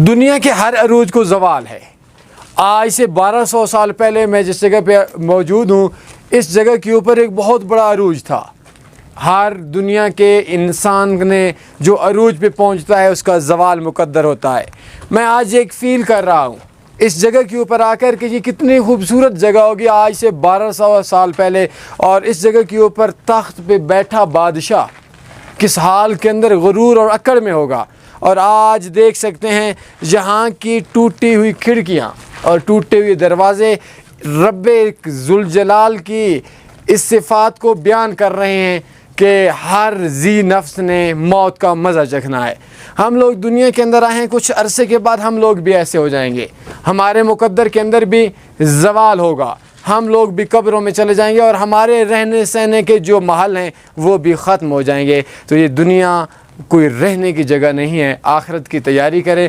दुनिया के हर अरूज को ज़वाल है। आज से 1200 साल पहले मैं जिस जगह पे मौजूद हूँ, इस जगह के ऊपर एक बहुत बड़ा अरूज था। हर दुनिया के इंसान ने जो अरूज पे पहुँचता है उसका ज़वाल मुक़द्दर होता है। मैं आज एक फ़ील कर रहा हूँ इस जगह के ऊपर आकर कि ये कितनी खूबसूरत जगह होगी आज से 1200 साल पहले, और इस जगह के ऊपर तख्त पे बैठा बादशाह किस हाल के अंदर गुरूर और अकड़ में होगा। और आज देख सकते हैं यहाँ की टूटी हुई खिड़कियाँ और टूटे हुए दरवाज़े रब्बे ज़ुल-जलाल की इस सिफ़ात को बयान कर रहे हैं कि हर जी नफ्स ने मौत का मज़ा चखना है। हम लोग दुनिया के अंदर आए हैं, कुछ अरसे के बाद हम लोग भी ऐसे हो जाएंगे। हमारे मुक़द्दर के अंदर भी ज़वाल होगा, हम लोग भी कब्रों में चले जाएंगे और हमारे रहने सहने के जो महल हैं वो भी ख़त्म हो जाएंगे। तो ये दुनिया कोई रहने की जगह नहीं है, आखिरत की तैयारी करें।